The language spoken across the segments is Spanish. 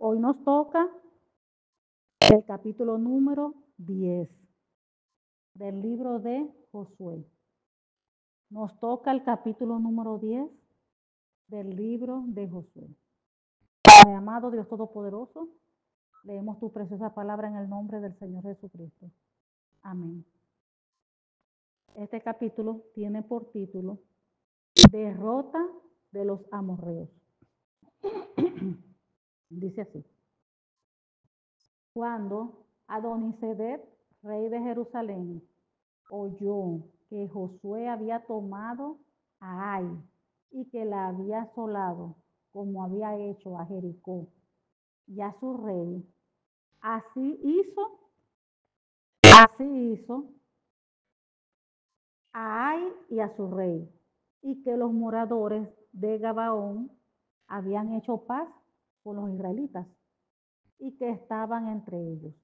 Hoy nos toca el capítulo número 10 del libro de Josué. Nos toca el capítulo número 10 del libro de Josué. Padre amado, Dios Todopoderoso, leemos tu preciosa palabra en el nombre del Señor Jesucristo. Amén. Este capítulo tiene por título Derrota de los amorreos. Dice así: cuando Adonisedec, rey de Jerusalén, oyó que Josué había tomado a Ai y que la había asolado como había hecho a Jericó y a su rey, así hizo a Ai y a su rey, y que los moradores de Gabaón habían hecho paz con los israelitas y que estaban entre ellos.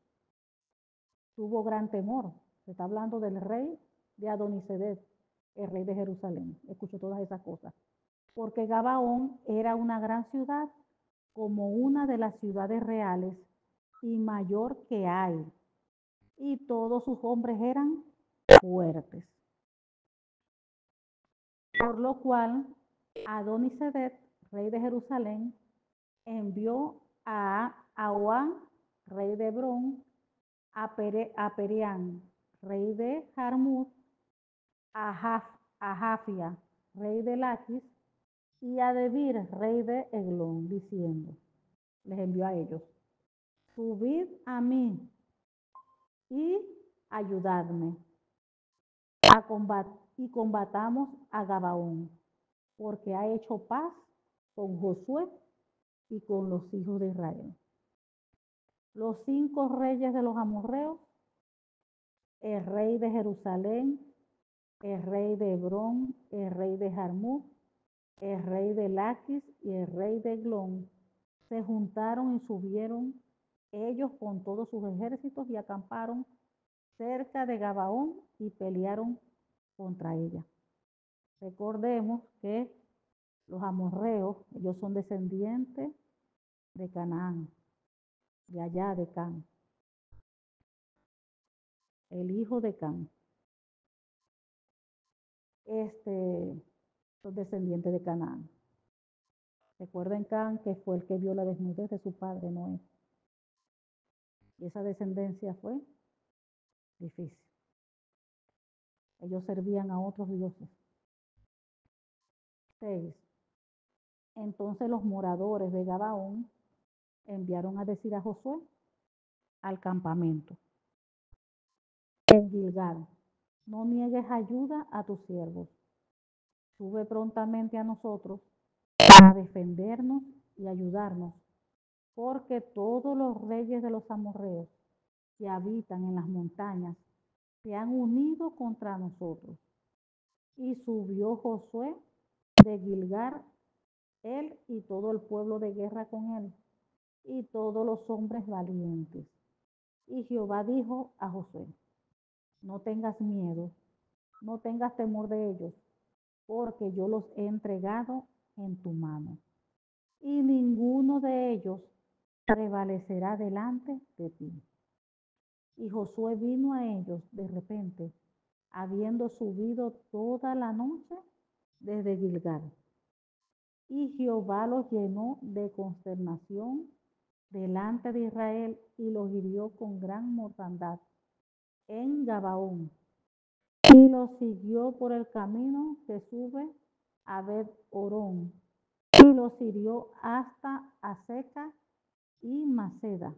Tuvo gran temor. Se está hablando del rey de Adonisedec, el rey de Jerusalén. Escuchó todas esas cosas. Porque Gabaón era una gran ciudad, como una de las ciudades reales y mayor que hay. Y todos sus hombres eran fuertes. Por lo cual Adonisedec, rey de Jerusalén, envió a Ahoán, rey de Hebrón, a Perián, rey de Jarmut, a Jafia, rey de Laquis, y a Debir, rey de Eglón, diciendo, les envió a ellos: subid a mí y ayudadme y combatamos a Gabaón, porque ha hecho paz con Josué y con los hijos de Israel. Los 5 reyes de los amorreos, el rey de Jerusalén, el rey de Hebrón, el rey de Jarmut, el rey de Laquis y el rey de Eglón, se juntaron y subieron ellos con todos sus ejércitos y acamparon cerca de Gabaón y pelearon contra ella. Recordemos que los amorreos, ellos son descendientes de Canaán, de allá de Can, el hijo de Can. Son descendientes de Canaán. Recuerden Can, que fue el que vio la desnudez de su padre Noé. Y esa descendencia fue difícil. Ellos servían a otros dioses. 6. Entonces los moradores de Gabaón enviaron a decir a Josué al campamento en Gilgal: no niegues ayuda a tus siervos, sube prontamente a nosotros para defendernos y ayudarnos, porque todos los reyes de los amorreos que habitan en las montañas se han unido contra nosotros. Y subió Josué de Gilgal, él y todo el pueblo de guerra con él, y todos los hombres valientes. Y Jehová dijo a Josué: no tengas miedo, no tengas temor de ellos, porque yo los he entregado en tu mano, y ninguno de ellos prevalecerá delante de ti. Y Josué vino a ellos de repente, habiendo subido toda la noche desde Gilgal. Y Jehová los llenó de consternación delante de Israel y los hirió con gran mortandad en Gabaón. Y los siguió por el camino que sube a Bet-Orón y los hirió hasta Aseca y Maceda.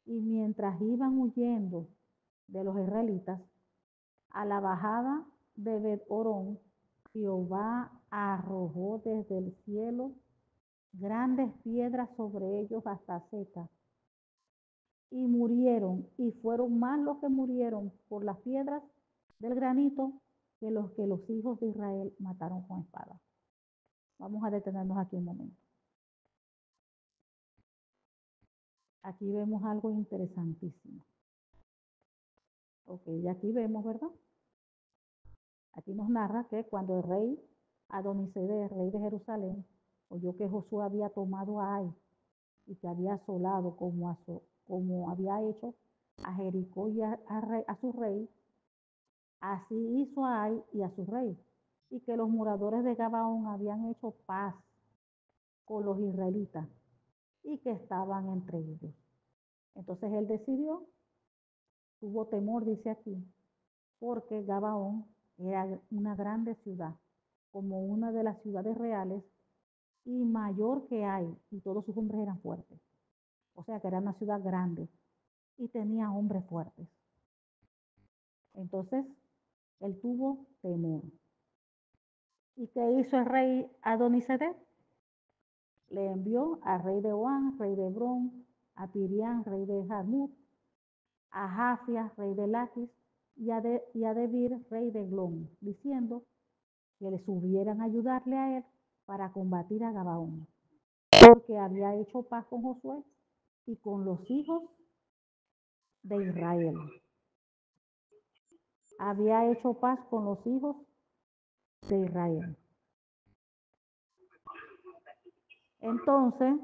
Y mientras iban huyendo de los israelitas a la bajada de Bet-Orón, Jehová arrojó desde el cielo grandes piedras sobre ellos hasta Aseca, y murieron, y fueron más los que murieron por las piedras del granito que los hijos de Israel mataron con espada. Vamos a detenernos aquí un momento. Aquí vemos algo interesantísimo. Ok, y aquí vemos, ¿verdad? Aquí nos narra que cuando el rey Adonisedec, rey de Jerusalén, oyó que Josué había tomado a Ai y que había asolado como había hecho a Jericó y a su rey, así hizo a Ai y a su rey, y que los moradores de Gabaón habían hecho paz con los israelitas y que estaban entre ellos. Entonces él decidió, tuvo temor, dice aquí, porque Gabaón era una grande ciudad, como una de las ciudades reales y mayor que Ai, y todos sus hombres eran fuertes. O sea que era una ciudad grande y tenía hombres fuertes. Entonces él tuvo temor. ¿Y qué hizo el rey Adonisedec? Le envió al rey de Oán, rey de Hebrón, a Pirián, rey de Jarmut, a Jafia, rey de Laquis, y a Debir, rey de Glón, diciendo que le subieran a ayudarle a él para combatir a Gabaón, porque había hecho paz con Josué y con los hijos de Israel. Había hecho paz con los hijos de Israel. Entonces,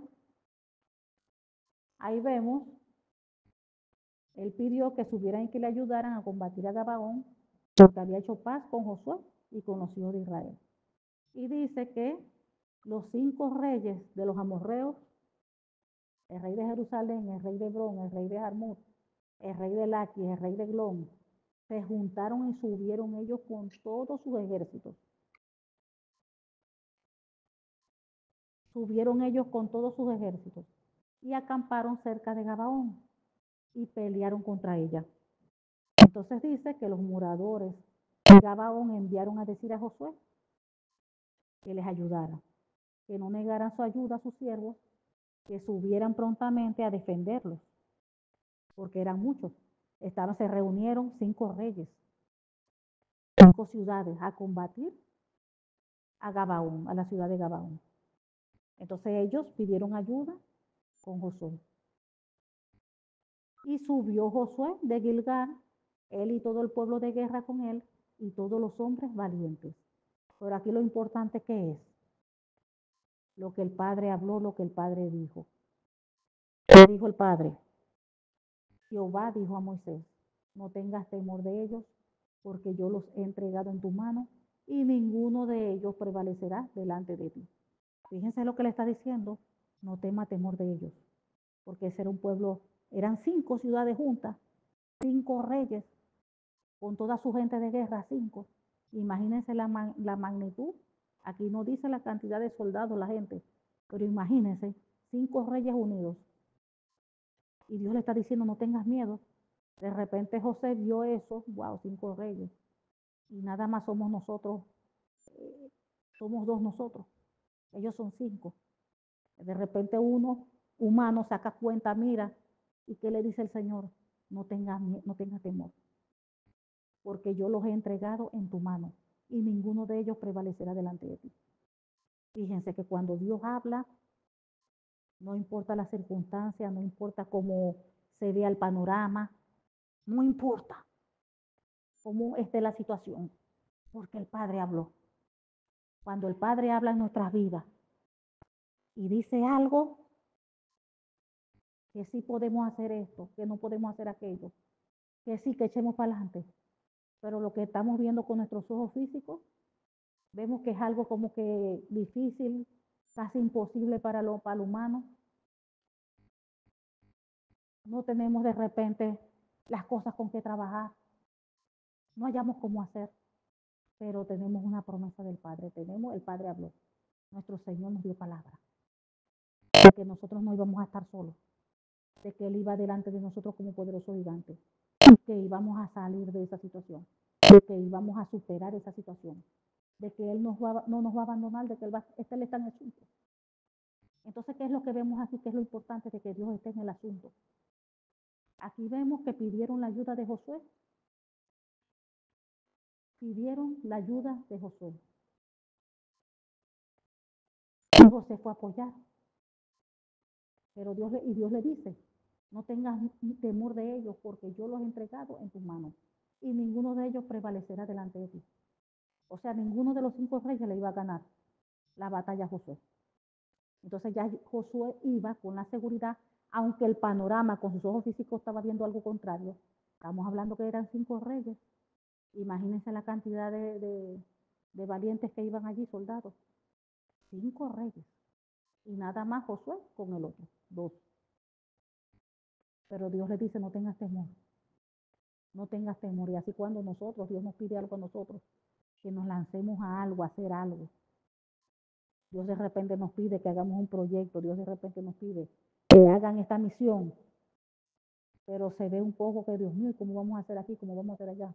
ahí vemos, él pidió que subieran y que le ayudaran a combatir a Gabaón, porque había hecho paz con Josué y con los hijos de Israel. Y dice que los 5 reyes de los amorreos, el rey de Jerusalén, el rey de Hebrón, el rey de Jarmut, el rey de Laquis, el rey de Glón, se juntaron y subieron ellos con todos sus ejércitos. Subieron ellos con todos sus ejércitos y acamparon cerca de Gabaón y pelearon contra ella. Entonces dice que los moradores de Gabaón enviaron a decir a Josué que les ayudara, que no negaran su ayuda a sus siervos, que subieran prontamente a defenderlos, porque eran muchos. Se reunieron 5 reyes, 5 ciudades a combatir a Gabaón, a la ciudad de Gabaón. Entonces ellos pidieron ayuda con Josué. Y subió Josué de Gilgal, él y todo el pueblo de guerra con él, y todos los hombres valientes. Pero aquí lo importante que es, lo que el Padre habló, lo que el Padre dijo. ¿Qué dijo el Padre? Jehová dijo a Moisés, no tengas temor de ellos, porque yo los he entregado en tu mano, y ninguno de ellos prevalecerá delante de ti. Fíjense lo que le está diciendo, no tema temor de ellos, porque ese era un pueblo, eran 5 ciudades juntas, 5 reyes, con toda su gente de guerra, 5. Imagínense la magnitud. Aquí no dice la cantidad de soldados, la gente, pero imagínense, 5 reyes unidos. Y Dios le está diciendo, no tengas miedo. De repente José vio eso, wow, 5 reyes. Y nada más somos nosotros, somos 2 nosotros. Ellos son 5. De repente uno humano saca cuenta, mira, ¿y qué le dice el Señor? No tengas temor, porque yo los he entregado en tu mano y ninguno de ellos prevalecerá delante de ti. Fíjense que cuando Dios habla, no importa la circunstancia, no importa cómo se vea el panorama, no importa cómo esté la situación, porque el Padre habló. Cuando el Padre habla en nuestras vidas y dice algo, que sí podemos hacer esto, que no podemos hacer aquello, que sí, que echemos para adelante. Pero lo que estamos viendo con nuestros ojos físicos, vemos que es algo como que difícil, casi imposible para lo humano. No tenemos de repente las cosas con que trabajar, no hallamos cómo hacer, pero tenemos una promesa del Padre, el Padre habló, nuestro Señor nos dio palabra, de que nosotros no íbamos a estar solos, de que Él iba delante de nosotros como poderoso gigante, que íbamos a salir de esa situación, de que íbamos a superar esa situación, de que Él no nos va a abandonar, de que Él está en el asunto. Entonces, ¿qué es lo que vemos aquí? ¿Qué es lo importante de que Dios esté en el asunto? Aquí vemos que pidieron la ayuda de Josué. Pidieron la ayuda de Josué. Y José fue a apoyar. Pero Dios le dice, no tengas temor de ellos, porque yo los he entregado en tus manos. Y ninguno de ellos prevalecerá delante de ti. O sea, ninguno de los 5 reyes le iba a ganar la batalla a Josué. Entonces ya Josué iba con la seguridad, aunque el panorama con sus ojos físicos estaba viendo algo contrario. Estamos hablando que eran 5 reyes. Imagínense la cantidad de valientes que iban allí, soldados. 5 reyes. Y nada más Josué con el otro, 2. Pero Dios le dice, no tengas temor. No tengas temor. Y así cuando nosotros, Dios nos pide algo a nosotros, que nos lancemos a algo, a hacer algo. Dios de repente nos pide que hagamos un proyecto. Dios de repente nos pide que hagan esta misión. Pero se ve un poco que, Dios mío, ¿cómo vamos a hacer aquí? ¿Cómo vamos a hacer allá?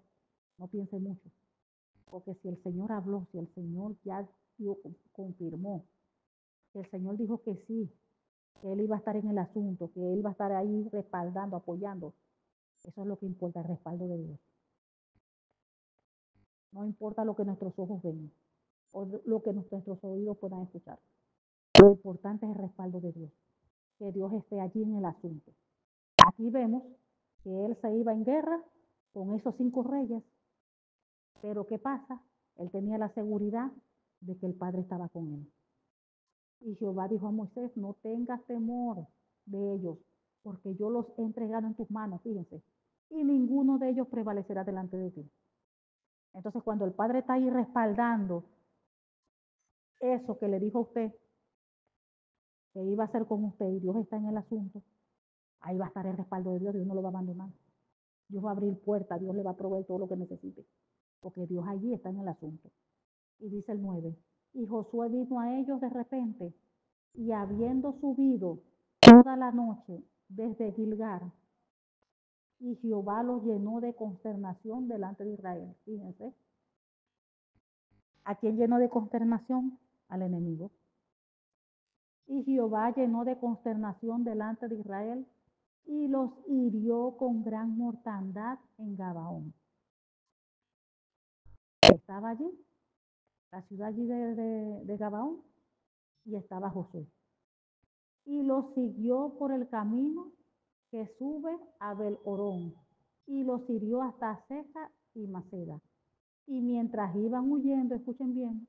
No piense mucho. Porque si el Señor habló, si el Señor ya confirmó, si el Señor dijo que sí, que Él iba a estar en el asunto, que Él va a estar ahí respaldando, apoyando, eso es lo que importa, el respaldo de Dios. No importa lo que nuestros ojos ven o lo que nuestros oídos puedan escuchar. Lo importante es el respaldo de Dios, que Dios esté allí en el asunto. Aquí vemos que Él se iba en guerra con esos 5 reyes, pero ¿qué pasa? Él tenía la seguridad de que el Padre estaba con él. Y Jehová dijo a Moisés, no tengas temor de ellos, porque yo los he entregado en tus manos, fíjense, y ninguno de ellos prevalecerá delante de ti. Entonces, cuando el Padre está ahí respaldando eso que le dijo a usted, que iba a hacer con usted, y Dios está en el asunto, ahí va a estar el respaldo de Dios, Dios no lo va a abandonar. Dios va a abrir puertas, Dios le va a proveer todo lo que necesite, porque Dios allí está en el asunto. Y dice el 9, y Josué vino a ellos de repente, y habiendo subido toda la noche desde Gilgal, y Jehová los llenó de consternación delante de Israel. Fíjense, ¿a quién llenó de consternación? Al enemigo. Y Jehová llenó de consternación delante de Israel y los hirió con gran mortandad en Gabaón. Estaba allí, la ciudad allí de Gabaón, y estaba Josué. Y los siguió por el camino que sube a Bel-Orón, y los hirió hasta Seca y Maceda. Y mientras iban huyendo, escuchen bien,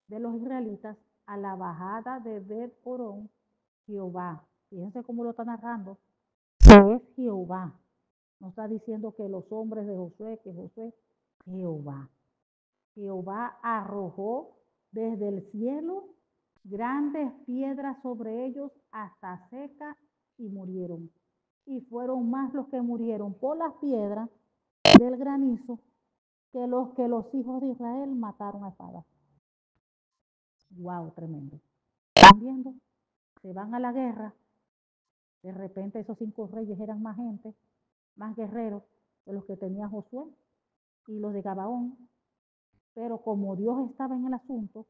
de los israelitas a la bajada de Bet-Orón, Jehová, fíjense cómo lo está narrando, que es Jehová. No está diciendo que los hombres de Josué, que Josué, Jehová. Jehová arrojó desde el cielo grandes piedras sobre ellos hasta Seca y murieron. Y fueron más los que murieron por las piedras del granizo que los hijos de Israel mataron a espada. Wow, tremendo. ¿Están viendo? Se van a la guerra. De repente esos 5 reyes eran más gente, más guerreros de los que tenía Josué y los de Gabaón. Pero como Dios estaba en el asunto,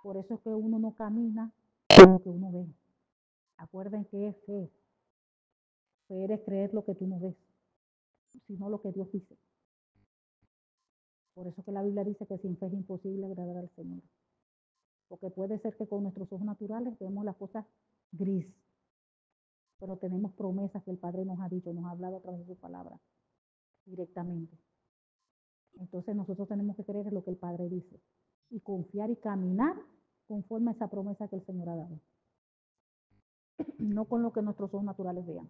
por eso es que uno no camina con lo que uno ve. Acuerden que es fe. Fe es creer lo que tú no ves, sino lo que Dios dice. Por eso que la Biblia dice que sin fe es imposible agradar al Señor. Porque puede ser que con nuestros ojos naturales vemos las cosas gris, pero tenemos promesas que el Padre nos ha dicho, nos ha hablado a través de su palabra directamente. Entonces nosotros tenemos que creer en lo que el Padre dice y confiar y caminar conforme a esa promesa que el Señor ha dado. No con lo que nuestros ojos naturales vean.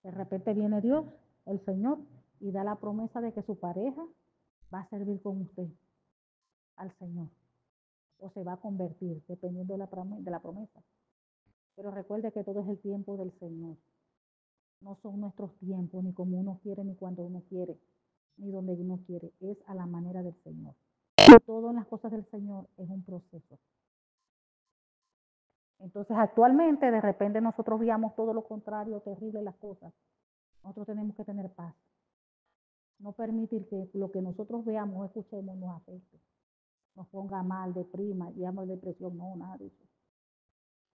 De repente viene Dios, el Señor, y da la promesa de que su pareja va a servir con usted al Señor o se va a convertir, dependiendo de la promesa. Pero recuerde que todo es el tiempo del Señor. No son nuestros tiempos, ni como uno quiere, ni cuando uno quiere, ni donde uno quiere. Es a la manera del Señor. Y todo en las cosas del Señor es un proceso. Entonces, actualmente, de repente nosotros veamos todo lo contrario, terrible las cosas. Nosotros tenemos que tener paz. No permitir que lo que nosotros veamos o escuchemos nos afecte, nos ponga mal, deprima, llamo depresión, no, nada de eso.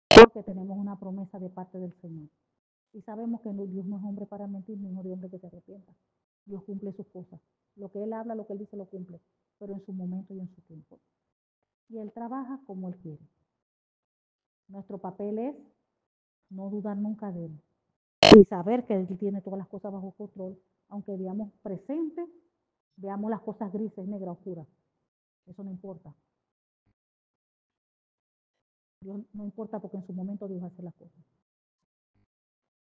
Porque tenemos una promesa de parte del Señor. Y sabemos que Dios no es hombre para mentir, ni hijo de hombre que se arrepienta. Dios cumple sus cosas. Lo que Él habla, lo que Él dice, lo cumple, pero en su momento y en su tiempo. Y Él trabaja como Él quiere. Nuestro papel es no dudar nunca de Él y saber que Él tiene todas las cosas bajo control, aunque veamos presente, veamos las cosas grises, negras, oscuras. Eso no importa. Dios no importa porque en su momento Dios hace las cosas.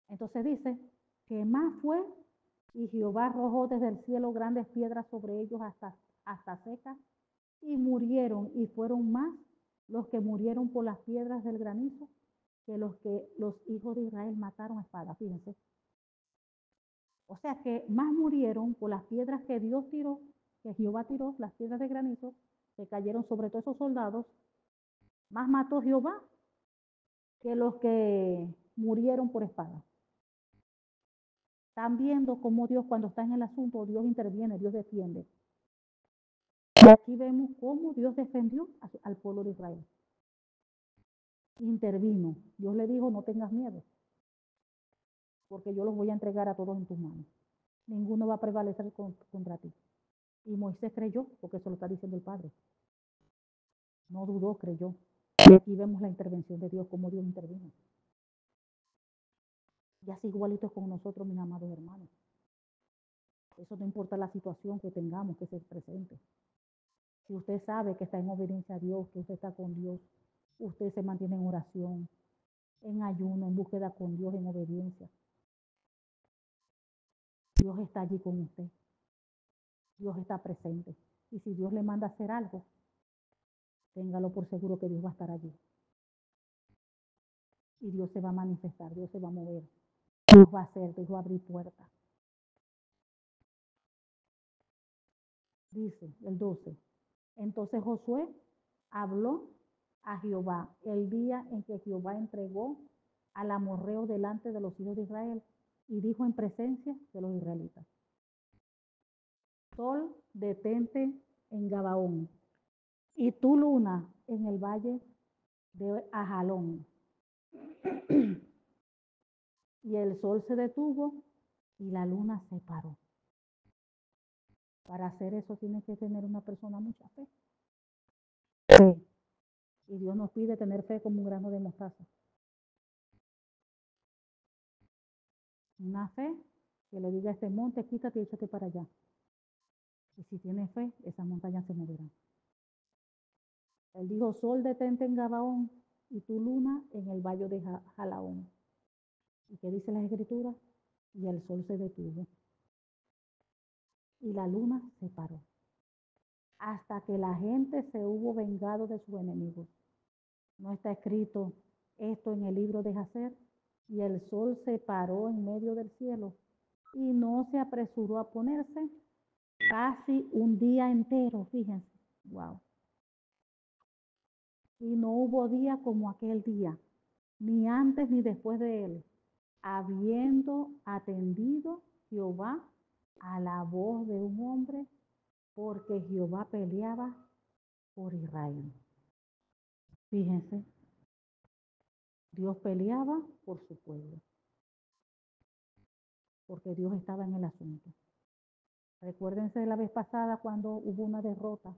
Entonces dice que más fue y Jehová arrojó desde el cielo grandes piedras sobre ellos hasta secas y murieron y fueron más los que murieron por las piedras del granizo que los hijos de Israel mataron a espada, fíjense. O sea que más murieron por las piedras que Dios tiró, que Jehová tiró, las piedras de granizo, que cayeron sobre todos esos soldados, más mató Jehová que los que murieron por espada. Están viendo cómo Dios, cuando está en el asunto, Dios interviene, Dios defiende. Y aquí vemos cómo Dios defendió al pueblo de Israel. Intervino. Dios le dijo, no tengas miedo, porque yo los voy a entregar a todos en tus manos. Ninguno va a prevalecer contra ti. Y Moisés creyó, porque eso lo está diciendo el Padre. No dudó, creyó. Y aquí vemos la intervención de Dios, cómo Dios intervino. Y así igualito con nosotros, mis amados hermanos. Eso no importa la situación que tengamos, que se presente. Si usted sabe que está en obediencia a Dios, que usted está con Dios, usted se mantiene en oración, en ayuno, en búsqueda con Dios, en obediencia. Dios está allí con usted. Dios está presente. Y si Dios le manda a hacer algo, téngalo por seguro que Dios va a estar allí. Y Dios se va a manifestar, Dios se va a mover. Dios va a hacer, Dios va a abrir puertas. Dice el 12. Entonces Josué habló a Jehová el día en que Jehová entregó al amorreo delante de los hijos de Israel y dijo en presencia de los israelitas: Sol, detente en Gabaón, y tú, luna, en el valle de Ajalón. Y el sol se detuvo y la luna se paró. Para hacer eso tiene que tener una persona mucha fe. Fe. Y Dios nos pide tener fe como un grano de mostaza. Una fe que le diga a este monte, quítate y échate para allá. Y si tiene fe, esas montañas se moverán. Él dijo, sol, detente en Gabaón y tu luna en el valle de Jalaón. ¿Y qué dice la Escritura? Y el sol se detuvo. Y la luna se paró. Hasta que la gente se hubo vengado de sus enemigos. No está escrito esto en el libro de Jacer. Y el sol se paró en medio del cielo y no se apresuró a ponerse casi un día entero, fíjense. Wow. Y no hubo día como aquel día, ni antes ni después de él, habiendo atendido Jehová a la voz de un hombre, porque Jehová peleaba por Israel. Fíjense, Dios peleaba por su pueblo, porque Dios estaba en el asunto. Recuérdense de la vez pasada cuando hubo una derrota.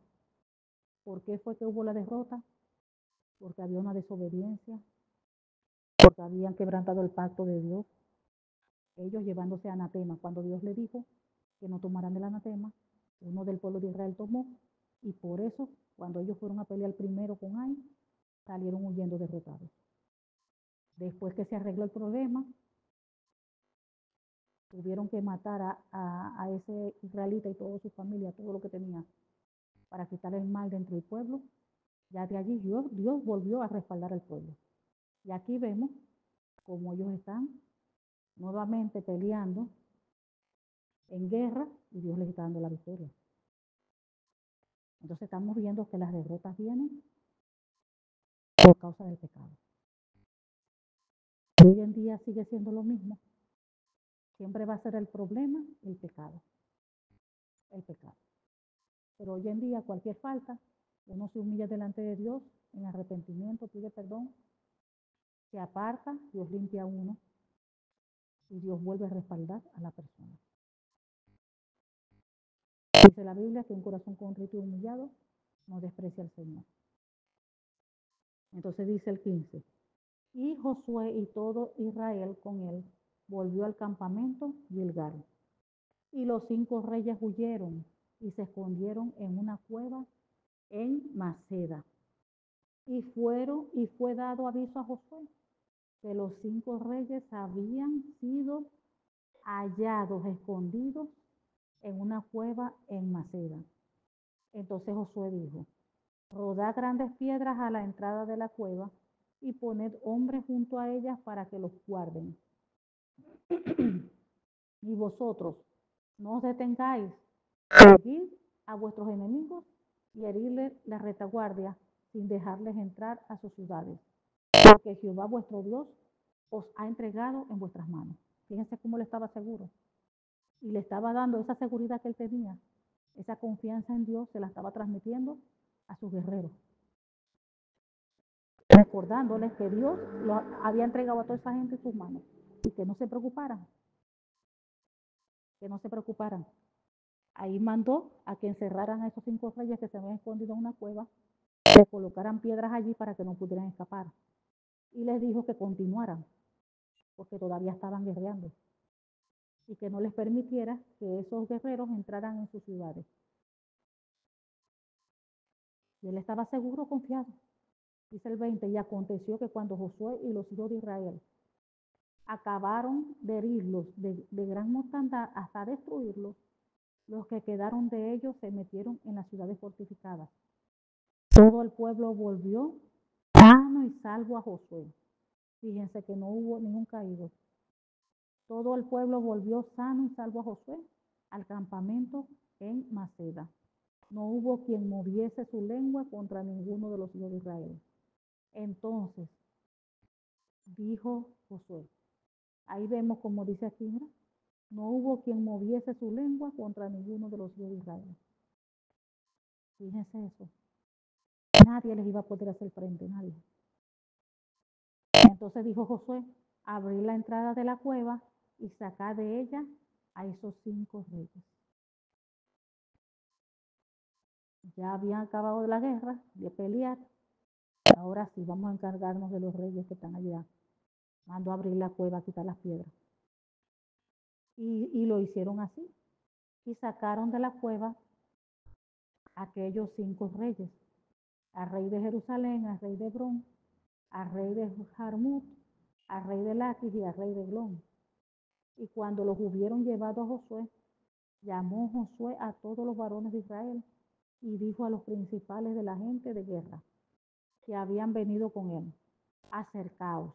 ¿Por qué fue que hubo la derrota? Porque había una desobediencia, porque habían quebrantado el pacto de Dios. Ellos llevándose anatema. Cuando Dios le dijo que no tomaran del anatema, uno del pueblo de Israel tomó, y por eso, cuando ellos fueron a pelear primero con Ai, salieron huyendo derrotados. Después que se arregló el problema, tuvieron que matar a ese israelita y toda su familia, todo lo que tenía, para quitar el mal dentro del pueblo. Ya de allí Dios volvió a respaldar al pueblo. Y aquí vemos cómo ellos están nuevamente peleando en guerra y Dios les está dando la victoria. Entonces estamos viendo que las derrotas vienen por causa del pecado. Y hoy en día sigue siendo lo mismo. Siempre va a ser el problema el pecado. El pecado. Pero hoy en día cualquier falta, uno se humilla delante de Dios en arrepentimiento, pide perdón, se aparta, Dios limpia a uno y Dios vuelve a respaldar a la persona. Dice la Biblia que un corazón contrito y humillado no desprecia al Señor. Entonces dice el 15. Y Josué y todo Israel con él volvió al campamento Gilgal. Y los 5 reyes huyeron y se escondieron en una cueva en Maceda. y fue dado aviso a Josué que los 5 reyes habían sido hallados, escondidos en una cueva en Maceda. Entonces Josué dijo: rodad grandes piedras a la entrada de la cueva y poned hombres junto a ellas para que los guarden. Y vosotros no os detengáis, seguid a vuestros enemigos y herirles la retaguardia sin dejarles entrar a sus ciudades, porque Jehová vuestro Dios os ha entregado en vuestras manos. Fíjense cómo le estaba seguro y le estaba dando esa seguridad que él tenía, esa confianza en Dios, se la estaba transmitiendo a sus guerreros, recordándoles que Dios lo había entregado a toda esa gente en sus manos y que no se preocuparan, que no se preocuparan. Ahí mandó a que encerraran a esos 5 reyes que se habían escondido en una cueva, que colocaran piedras allí para que no pudieran escapar. Y les dijo que continuaran, porque todavía estaban guerreando, y que no les permitiera que esos guerreros entraran en sus ciudades. Y él estaba seguro, confiado. Dice el 20, y aconteció que cuando Josué y los hijos de Israel acabaron de herirlos de gran mortandad hasta destruirlos, los que quedaron de ellos se metieron en las ciudades fortificadas. Todo el pueblo volvió sano y salvo a Josué. Fíjense que no hubo ningún caído. Todo el pueblo volvió sano y salvo a Josué al campamento en Maceda. No hubo quien moviese su lengua contra ninguno de los hijos de Israel. Entonces dijo Josué, ahí vemos como dice aquí, mira, no hubo quien moviese su lengua contra ninguno de los hijos de Israel. Fíjense eso. Nadie les iba a poder hacer frente, nadie. Entonces dijo Josué, abrí la entrada de la cueva y sacad de ella a esos 5 reyes. Ya habían acabado de la guerra, de pelear. Ahora sí, vamos a encargarnos de los reyes que están allá. Mandó a abrir la cueva, a quitar las piedras. Y lo hicieron así. Y sacaron de la cueva a aquellos 5 reyes. Al rey de Jerusalén, al rey de Hebrón, al rey de Jarmut, al rey de Laquis y al rey de Glón. Y cuando los hubieron llevado a Josué, llamó Josué a todos los varones de Israel y dijo a los principales de la gente de guerra que habían venido con él: acercaos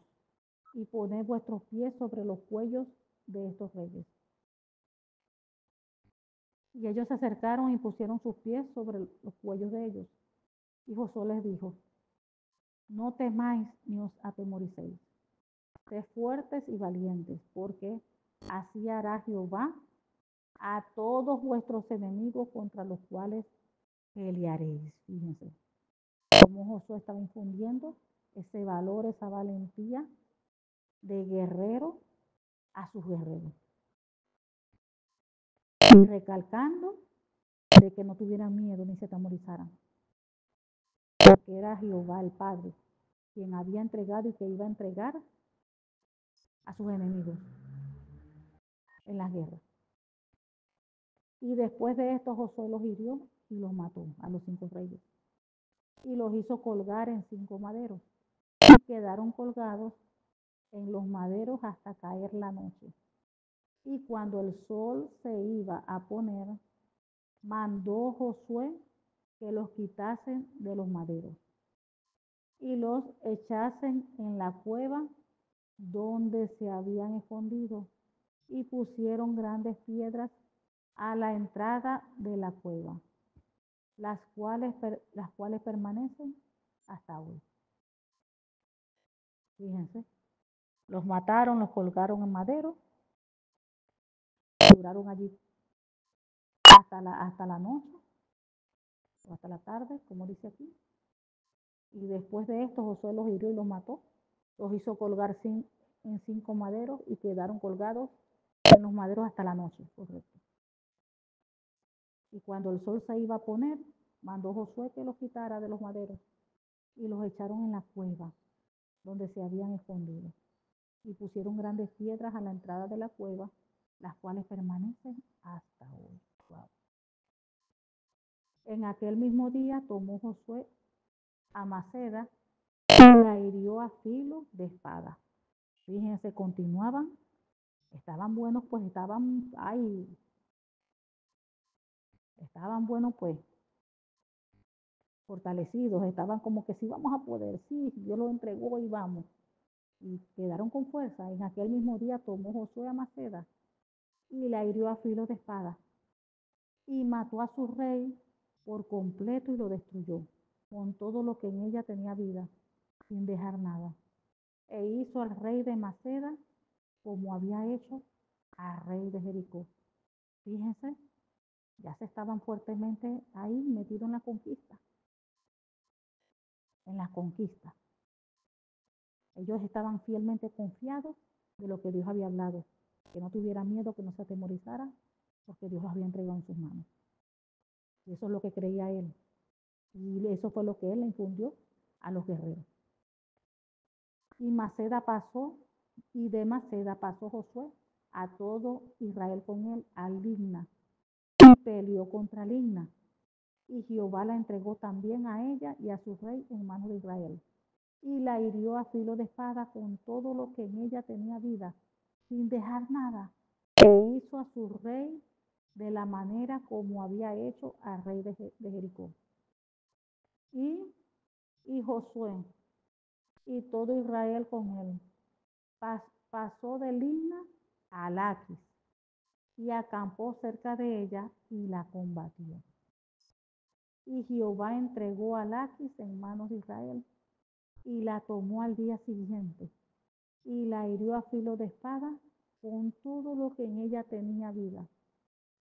y poned vuestros pies sobre los cuellos de estos reyes. Y ellos se acercaron y pusieron sus pies sobre los cuellos de ellos. Y Josué les dijo: no temáis ni os atemoricéis, sed fuertes y valientes, porque así hará Jehová a todos vuestros enemigos contra los cuales pelearéis. Fíjense cómo Josué estaba infundiendo ese valor, esa valentía de guerrero a sus guerreros. Y recalcando de que no tuvieran miedo ni se atemorizaran, porque era Jehová el Padre quien había entregado y que iba a entregar a sus enemigos en las guerras. Y después de esto Josué los hirió y los mató a los 5 reyes y los hizo colgar en 5 maderos y quedaron colgados en los maderos hasta caer la noche. Y cuando el sol se iba a poner, mandó Josué que los quitasen de los maderos y los echasen en la cueva donde se habían escondido, y pusieron grandes piedras a la entrada de la cueva, las cuales permanecen hasta hoy. Fíjense, los mataron, los colgaron en madero, duraron allí hasta la noche o hasta la tarde, como dice aquí. Y después de esto Josué los hirió y los mató, los hizo colgar en 5 maderos y quedaron colgados en los maderos hasta la noche, correcto. Y cuando el sol se iba a poner, mandó Josué que los quitara de los maderos y los echaron en la cueva donde se habían escondido. Y pusieron grandes piedras a la entrada de la cueva, las cuales permanecen hasta hoy. Wow. En aquel mismo día tomó Josué a Maceda la hirió a filo de espada. Fíjense, continuaban, estaban buenos, pues estaban buenos, pues fortalecidos, estaban como que sí vamos a poder, sí, Dios lo entregó y vamos. Y quedaron con fuerza. En aquel mismo día tomó Josué a Maceda y la hirió a filo de espada y mató a su rey por completo y lo destruyó con todo lo que en ella tenía vida, sin dejar nada. E hizo al rey de Maceda como había hecho al rey de Jericó. Fíjense, ya se estaban fuertemente ahí metidos en la conquista. En la conquista. Ellos estaban fielmente confiados de lo que Dios había hablado, que no tuviera miedo, que no se atemorizara, porque Dios los había entregado en sus manos. Y eso es lo que creía él. Y eso fue lo que él le infundió a los guerreros. Y Maceda pasó, y de Maceda pasó Josué a todo Israel con él a Libna, y peleó contra Libna. Y Jehová la entregó también a ella y a su rey en manos de Israel. Y la hirió a filo de espada con todo lo que en ella tenía vida, sin dejar nada. E hizo a su rey de la manera como había hecho al rey de Jericó. Y Josué y todo Israel con él pasó de Libna a Laquis y acampó cerca de ella y la combatió. Y Jehová entregó a Laquis en manos de Israel y la tomó al día siguiente y la hirió a filo de espada con todo lo que en ella tenía vida.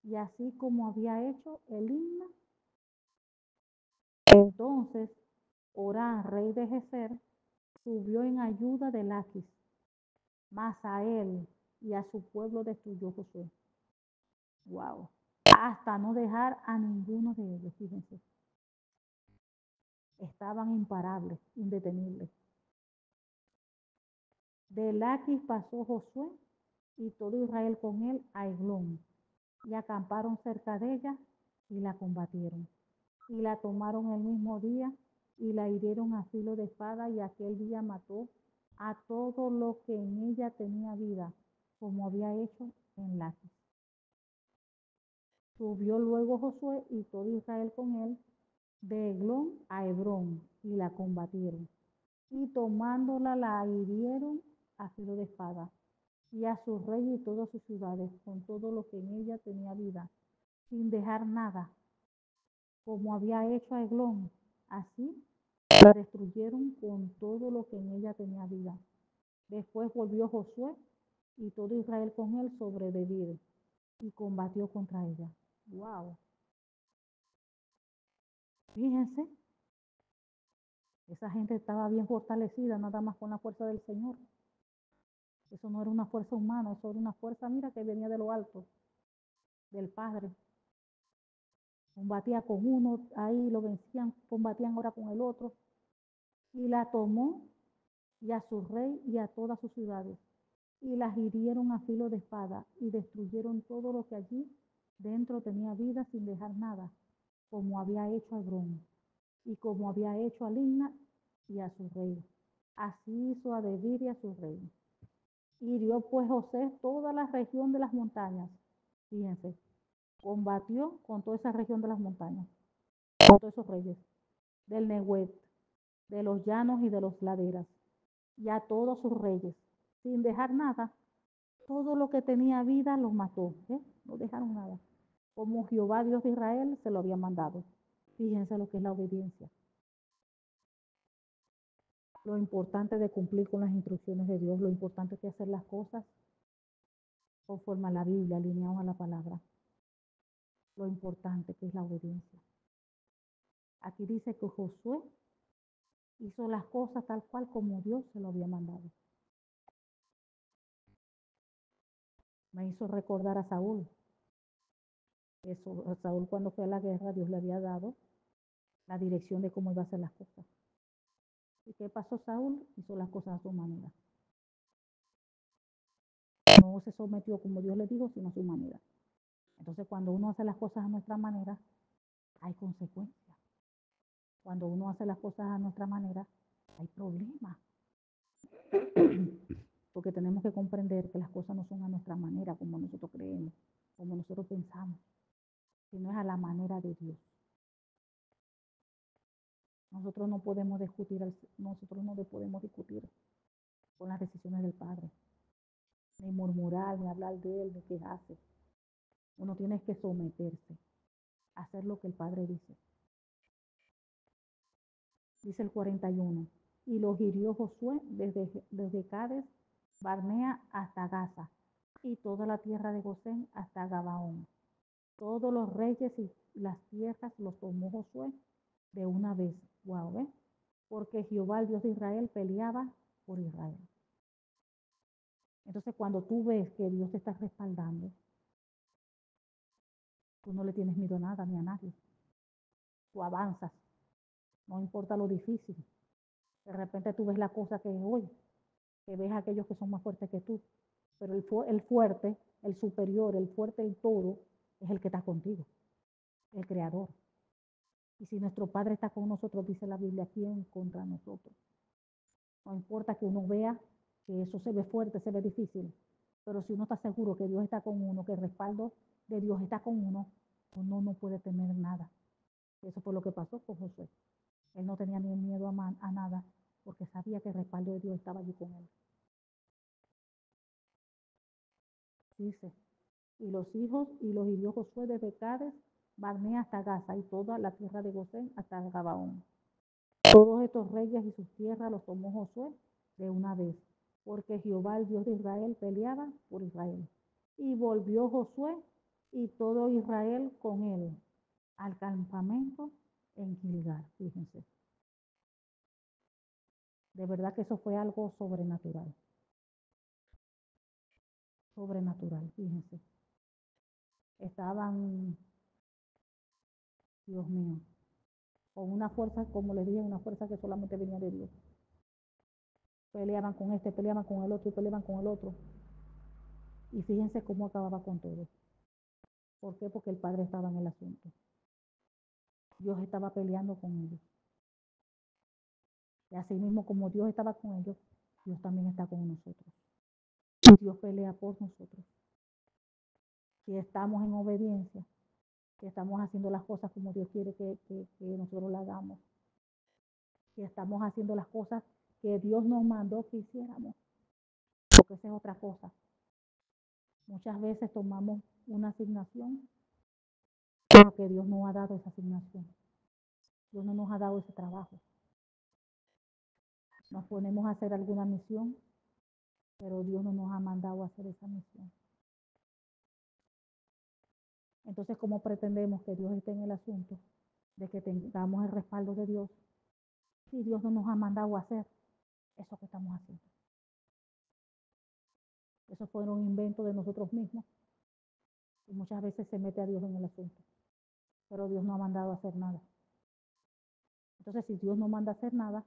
Y así como había hecho el himno, entonces Orán, rey de Gezer, subió en ayuda de Laquis, mas a él y a su pueblo destruyó Josué. Wow. Hasta no dejar a ninguno de ellos, fíjense. Estaban imparables, indetenibles. De Laquis pasó Josué y todo Israel con él a Eglón, y acamparon cerca de ella y la combatieron. Y la tomaron el mismo día y la hirieron a filo de espada, y aquel día mató a todo lo que en ella tenía vida, como había hecho en Laquis. Subió luego Josué y todo Israel con él de Eglón a Hebrón y la combatieron. Y tomándola la hirieron a filo de espada, y a su rey y todas sus ciudades, con todo lo que en ella tenía vida, sin dejar nada, como había hecho a Eglón. Así la destruyeron con todo lo que en ella tenía vida. Después volvió Josué y todo Israel con él sobre Debir y combatió contra ella. Wow. Fíjense, esa gente estaba bien fortalecida, nada más con la fuerza del Señor. Eso no era una fuerza humana, eso era una fuerza, mira, que venía de lo alto, del Padre. Combatía con uno, ahí lo vencían, combatían ahora con el otro. Y la tomó, y a su rey y a todas sus ciudades, y las hirieron a filo de espada, y destruyeron todo lo que allí dentro tenía vida, sin dejar nada, como había hecho a Hebrón, y como había hecho a Libna y a su rey. Así hizo a Debir y a su rey. Hirió pues José toda la región de las montañas. Fíjense, combatió con toda esa región de las montañas, con todos esos reyes, del Nehuet, de los llanos y de las laderas, y a todos sus reyes, sin dejar nada. Todo lo que tenía vida los mató, no dejaron nada, como Jehová Dios de Israel se lo había mandado. Fíjense lo que es la obediencia. Lo importante de cumplir con las instrucciones de Dios, lo importante que es hacer las cosas conforme a la Biblia, alineados a la palabra. Lo importante que es la obediencia. Aquí dice que Josué hizo las cosas tal cual como Dios se lo había mandado. Me hizo recordar a Saúl. Eso, a Saúl cuando fue a la guerra, Dios le había dado la dirección de cómo iba a hacer las cosas. ¿Y qué pasó Saúl? Hizo las cosas a su manera. No se sometió como Dios le dijo, sino a su manera. Entonces, cuando uno hace las cosas a nuestra manera, hay consecuencias. Cuando uno hace las cosas a nuestra manera, hay problemas. Porque tenemos que comprender que las cosas no son a nuestra manera, como nosotros creemos, como nosotros pensamos, sino es a la manera de Dios. Nosotros no podemos discutir, con las decisiones del Padre, ni murmurar, ni hablar de Él, ni quejarse. Uno tiene que someterse, hacer lo que el Padre dice. Dice el 41, y los hirió Josué desde Cades Barnea hasta Gaza, y toda la tierra de Gosén hasta Gabaón. Todos los reyes y las tierras los tomó Josué de una vez. Wow, ¿eh? Porque Jehová, el Dios de Israel, peleaba por Israel. Entonces, cuando tú ves que Dios te está respaldando, tú no le tienes miedo a nada ni a nadie. Tú avanzas, no importa lo difícil. De repente tú ves la cosa que es hoy, que ves a aquellos que son más fuertes que tú. Pero el fuerte, el superior, el fuerte, el todo, es el que está contigo, el creador. Y si nuestro Padre está con nosotros, dice la Biblia, ¿quién contra nosotros? No importa que uno vea que eso se ve fuerte, se ve difícil, pero si uno está seguro que Dios está con uno, que el respaldo de Dios está con uno no puede temer nada. Eso fue lo que pasó con Josué. Él no tenía ni miedo a nada, porque sabía que el respaldo de Dios estaba allí con él. Dice, y los hirió Josué desde Cades, Barnea hasta Gaza, y toda la tierra de Gosén hasta Gabaón. Todos estos reyes y sus tierras los tomó Josué de una vez, porque Jehová, el Dios de Israel, peleaba por Israel. Y volvió Josué y todo Israel con él al campamento en Gilgal. Fíjense. De verdad que eso fue algo sobrenatural. Sobrenatural, fíjense. Estaban, Dios mío, con una fuerza, como les dije, una fuerza que solamente venía de Dios. Peleaban con este, peleaban con el otro y peleaban con el otro. Y fíjense cómo acababa con todo. ¿Por qué? Porque el Padre estaba en el asunto. Dios estaba peleando con ellos. Y así mismo como Dios estaba con ellos, Dios también está con nosotros. Dios pelea por nosotros. Si estamos en obediencia, si estamos haciendo las cosas como Dios quiere que nosotros las hagamos, si estamos haciendo las cosas que Dios nos mandó que hiciéramos, porque esa es otra cosa. Muchas veces tomamos una asignación, pero que Dios no ha dado esa asignación. Dios no nos ha dado ese trabajo. Nos ponemos a hacer alguna misión, pero Dios no nos ha mandado a hacer esa misión. Entonces, ¿cómo pretendemos que Dios esté en el asunto de que tengamos el respaldo de Dios si Dios no nos ha mandado a hacer eso que estamos haciendo? Eso fue un invento de nosotros mismos y muchas veces se mete a Dios en el asunto, pero Dios no ha mandado a hacer nada. Entonces, si Dios no manda a hacer nada,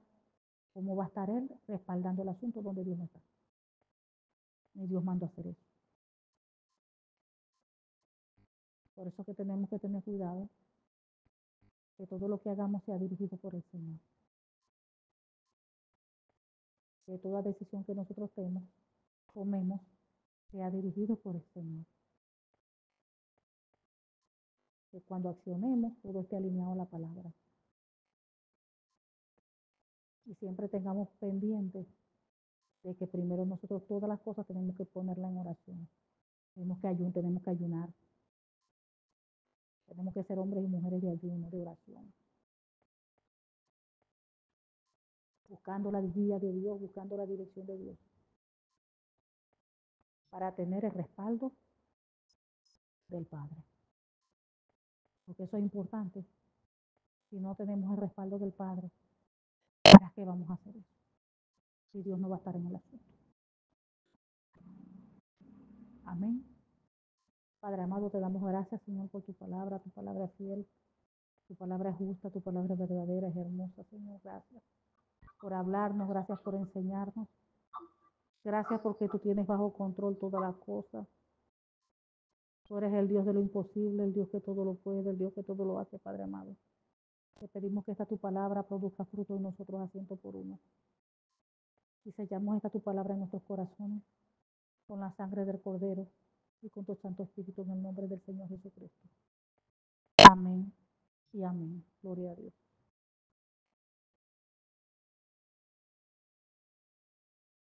¿cómo va a estar Él respaldando el asunto donde Dios no está? Ni Dios mandó a hacer eso. Por eso que tenemos que tener cuidado que todo lo que hagamos sea dirigido por el Señor. Que toda decisión que nosotros tomemos sea dirigido por el Señor. Que cuando accionemos todo esté alineado a la palabra. Y siempre tengamos pendiente de que primero nosotros todas las cosas tenemos que ponerlas en oración. Tenemos que ayunar. Tenemos que ser hombres y mujeres de ayuno, de oración. Buscando la guía de Dios, buscando la dirección de Dios. Para tener el respaldo del Padre. Porque eso es importante. Si no tenemos el respaldo del Padre, ¿para qué vamos a hacer eso? Si Dios no va a estar en el asunto. Amén. Padre amado, te damos gracias, Señor, por tu palabra es fiel, tu palabra es justa, tu palabra es verdadera, es hermosa, Señor. Gracias por hablarnos, gracias por enseñarnos. Gracias porque tú tienes bajo control todas las cosas. Tú eres el Dios de lo imposible, el Dios que todo lo puede, el Dios que todo lo hace, Padre amado. Te pedimos que esta tu palabra produzca fruto en nosotros a ciento por uno. Y sellamos esta tu palabra en nuestros corazones con la sangre del Cordero y con tu Santo Espíritu en el nombre del Señor Jesucristo. Amén y amén. Gloria a Dios.